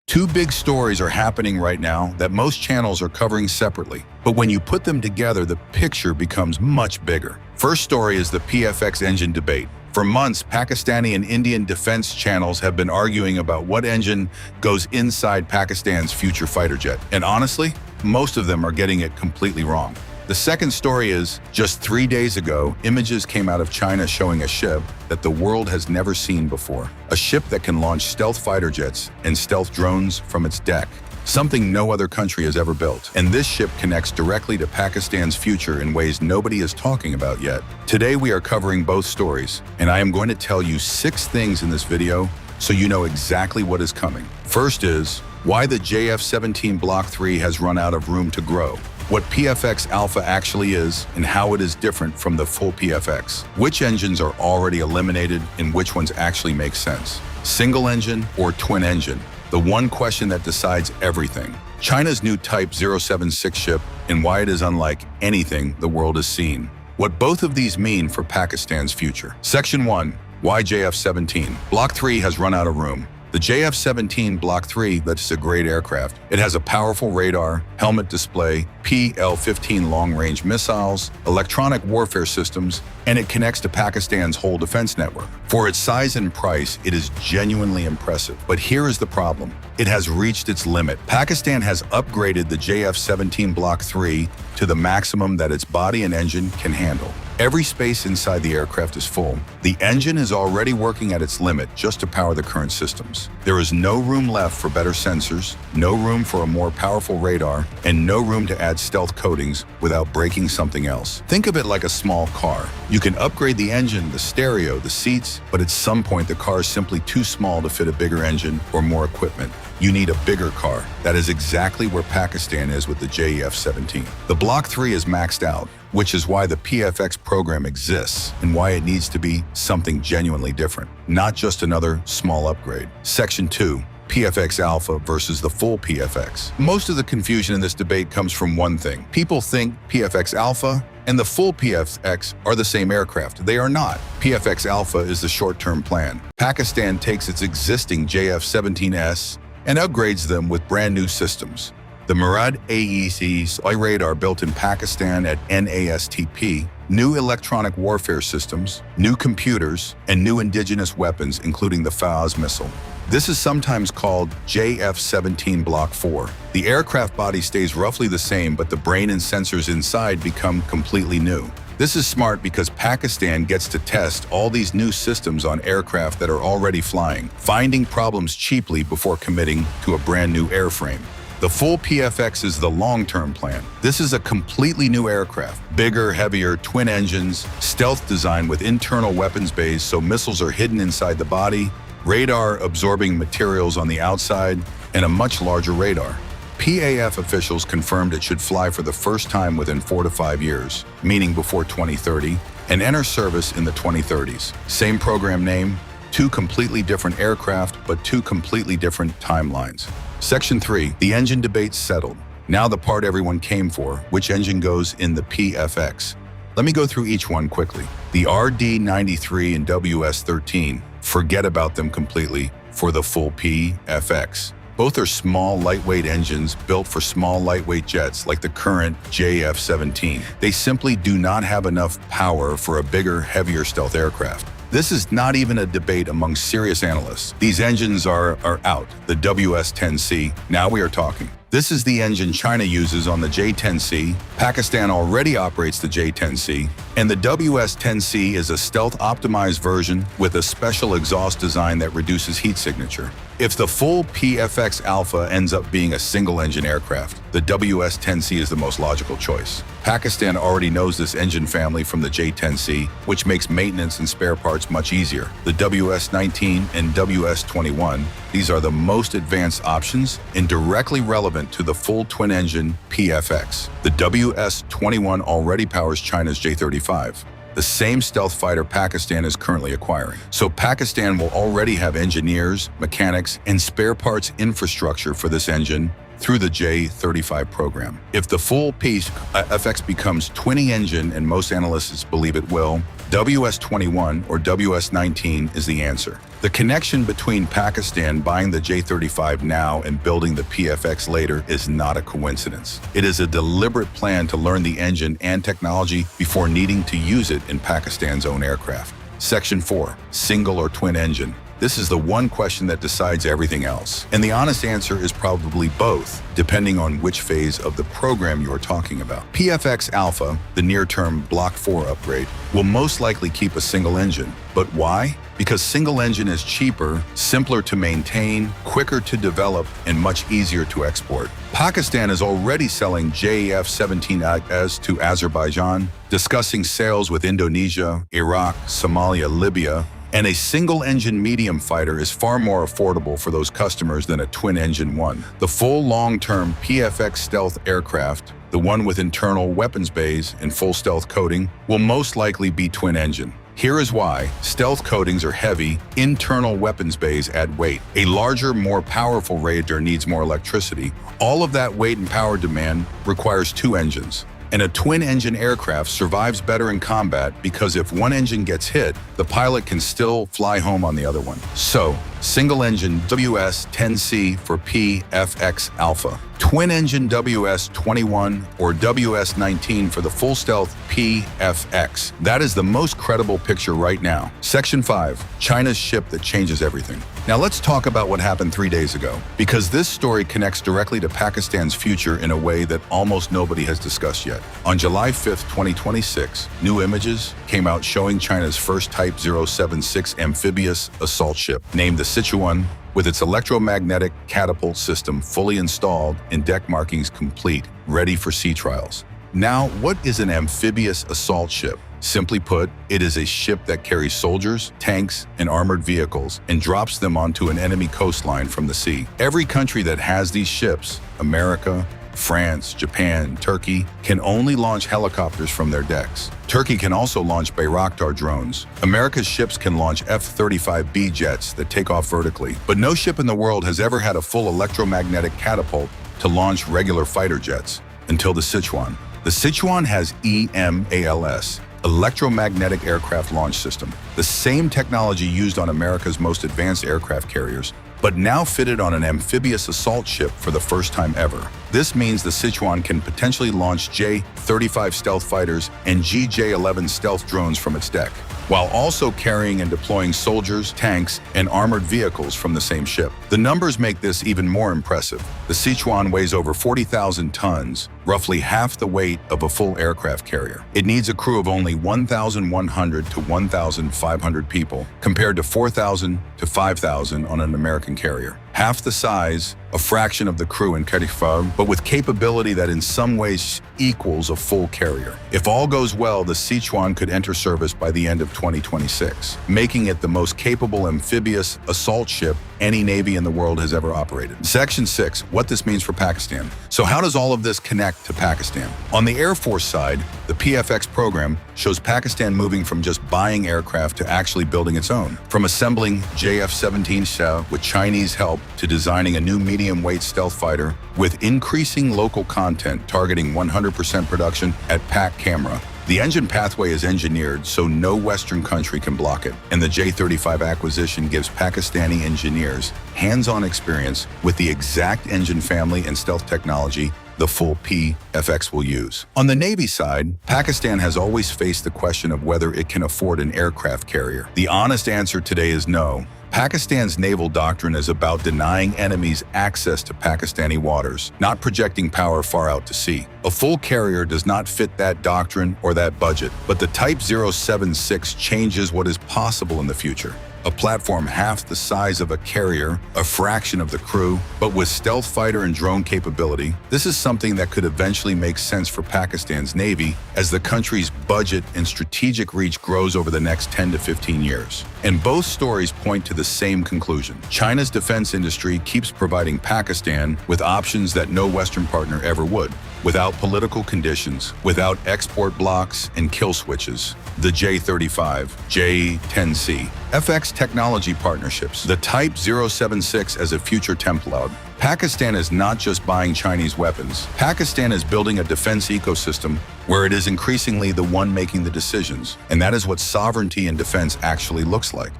Two big stories are happening right now that most channels are covering separately. But when you put them together, the picture becomes much bigger. First story is the PFX engine debate. For months, Pakistani and Indian defense channels have been arguing about what engine goes inside Pakistan's future fighter jet. And honestly, most of them are getting it completely wrong. The second story is, just 3 days ago, images came out of China showing a ship that the world has never seen before. A ship that can launch stealth fighter jets and stealth drones from its deck, something no other country has ever built. And this ship connects directly to Pakistan's future in ways nobody is talking about yet. Today we are covering both stories, and I am going to tell you 6 things in this video so you know exactly what is coming. First is, why the JF-17 Block 3 has run out of room to grow, what PFX Alpha actually is, and how it is different from the full PFX, which engines are already eliminated and which ones actually make sense, single engine or twin engine, the one question that decides everything, China's new Type 076 ship and why it is unlike anything the world has seen, what both of these mean for Pakistan's future. Section 1. Why JF-17? Block 3 has run out of room. The JF-17 Block 3 is a great aircraft. It has a powerful radar, helmet display, PL-15 long-range missiles, electronic warfare systems, and it connects to Pakistan's whole defense network. For its size and price, it is genuinely impressive. But here is the problem. It has reached its limit. Pakistan has upgraded the JF-17 Block 3 to the maximum that its body and engine can handle. Every space inside the aircraft is full. The engine is already working at its limit just to power the current systems. There is no room left for better sensors, no room for a more powerful radar, and no room to add stealth coatings without breaking something else. Think of it like a small car. You can upgrade the engine, the stereo, the seats, but at some point the car is simply too small to fit a bigger engine or more equipment. You need a bigger car. That is exactly where Pakistan is with the JF-17. The Block 3 is maxed out, which is why the PFX program exists and why it needs to be something genuinely different, not just another small upgrade. Section 2. PFX Alpha versus the full PFX. Most of the confusion in this debate comes from one thing. People think PFX Alpha and the full PFX are the same aircraft. They are not. PFX Alpha is the short-term plan. Pakistan takes its existing JF-17S and upgrades them with brand new systems. The Murad AEC's radar built in Pakistan at NASTP, new electronic warfare systems, new computers, and new indigenous weapons, including the FAZ missile. This is sometimes called JF-17 Block 4. The aircraft body stays roughly the same, but the brain and sensors inside become completely new. This is smart because Pakistan gets to test all these new systems on aircraft that are already flying, finding problems cheaply before committing to a brand new airframe. The full PFX is the long-term plan. This is a completely new aircraft. Bigger, heavier, twin engines, stealth design with internal weapons bays so missiles are hidden inside the body, radar-absorbing materials on the outside, and a much larger radar. PAF officials confirmed it should fly for the first time within 4 to 5 years, meaning before 2030, and enter service in the 2030s. Same program name, 2 completely different aircraft, but 2 completely different timelines. Section 3. The engine debate settled. Now the part everyone came for, which engine goes in the PFX. Let me go through each one quickly. The RD-93 and WS-13, forget about them completely for the full PFX. Both are small, lightweight engines built for small, lightweight jets like the current JF-17. They simply do not have enough power for a bigger, heavier stealth aircraft. This is not even a debate among serious analysts. These engines are out. The WS-10C, now we are talking. This is the engine China uses on the J-10C. Pakistan already operates the J-10C, and the WS-10C is a stealth-optimized version with a special exhaust design that reduces heat signature. If the full PFX Alpha ends up being a single-engine aircraft, the WS-10C is the most logical choice. Pakistan already knows this engine family from the J-10C, which makes maintenance and spare parts much easier. The WS-19 and WS-21, these are the most advanced options and directly relevant to the full twin-engine PFX. The WS-21 already powers China's J-35, the same stealth fighter Pakistan is currently acquiring. So Pakistan will already have engineers, mechanics, and spare parts infrastructure for this engine through the J-35 program. If the full PFX becomes twin-engine, and most analysts believe it will, WS-21 or WS-19 is the answer. The connection between Pakistan buying the J-35 now and building the PFX later is not a coincidence. It is a deliberate plan to learn the engine and technology before needing to use it in Pakistan's own aircraft. Section 4. Single or twin engine. This is the one question that decides everything else. And the honest answer is probably both, depending on which phase of the program you're talking about. PFX Alpha, the near-term Block 4 upgrade, will most likely keep a single engine. But why? Because single engine is cheaper, simpler to maintain, quicker to develop, and much easier to export. Pakistan is already selling JF-17 PFX to Azerbaijan, discussing sales with Indonesia, Iraq, Somalia, Libya, and a single-engine medium fighter is far more affordable for those customers than a twin-engine one. The full long-term PFX stealth aircraft, the one with internal weapons bays and full stealth coating, will most likely be twin-engine. Here is why. Stealth coatings are heavy, internal weapons bays add weight. A larger, more powerful Raider needs more electricity. All of that weight and power demand requires two engines. And a twin-engine aircraft survives better in combat because if one engine gets hit, the pilot can still fly home on the other one. So, single-engine WS-10C for PFX Alpha, twin-engine WS-21 or WS-19 for the full-stealth PFX. That is the most credible picture right now. Section 5. China's ship that changes everything. Now let's talk about what happened 3 days ago, because this story connects directly to Pakistan's future in a way that almost nobody has discussed yet. On July 5th, 2026, new images came out showing China's first Type 076 amphibious assault ship, named the Sichuan, with its electromagnetic catapult system fully installed and deck markings complete, ready for sea trials. Now, what is an amphibious assault ship? Simply put, it is a ship that carries soldiers, tanks, and armored vehicles and drops them onto an enemy coastline from the sea. Every country that has these ships, America, France, Japan, Turkey, can only launch helicopters from their decks. Turkey can also launch Bayraktar drones. America's ships can launch F-35B jets that take off vertically, but no ship in the world has ever had a full electromagnetic catapult to launch regular fighter jets, until the Sichuan. The Sichuan has EMALS, Electromagnetic Aircraft Launch System, the same technology used on America's most advanced aircraft carriers, but now fitted on an amphibious assault ship for the first time ever. This means the Sichuan can potentially launch J-35 stealth fighters and GJ-11 stealth drones from its deck, while also carrying and deploying soldiers, tanks, and armored vehicles from the same ship. The numbers make this even more impressive. The Sichuan weighs over 40,000 tons, roughly half the weight of a full aircraft carrier. It needs a crew of only 1,100 to 1,500 people, compared to 4,000 to 5,000 on an American carrier. Half the size, a fraction of the crew in F-35, but with capability that in some ways equals a full carrier. If all goes well, the Sichuan could enter service by the end of 2026, making it the most capable amphibious assault ship any navy in the world has ever operated. Section 6. What this means for Pakistan. So how does all of this connect to Pakistan? On the Air Force side, the PFX program shows Pakistan moving from just buying aircraft to actually building its own. From assembling JF-17 with Chinese help to designing a new medium-weight stealth fighter with increasing local content targeting 100% production at Kamra. The engine pathway is engineered so no Western country can block it, and the J-35 acquisition gives Pakistani engineers hands-on experience with the exact engine family and stealth technology the full PFX will use. On the Navy side, Pakistan has always faced the question of whether it can afford an aircraft carrier. The honest answer today is no. Pakistan's naval doctrine is about denying enemies access to Pakistani waters, not projecting power far out to sea. A full carrier does not fit that doctrine or that budget, but the Type 076 changes what is possible in the future. A platform half the size of a carrier, a fraction of the crew, but with stealth fighter and drone capability. This is something that could eventually make sense for Pakistan's Navy as the country's budget and strategic reach grows over the next 10 to 15 years. And both stories point to the same conclusion. China's defense industry keeps providing Pakistan with options that no Western partner ever would. without political conditions, without export blocks and kill switches. The J-35, J-10C, FX technology partnerships, the Type 076 as a future template. Pakistan is not just buying Chinese weapons. Pakistan is building a defense ecosystem where it is increasingly the one making the decisions, and that is what sovereignty in defense actually looks like.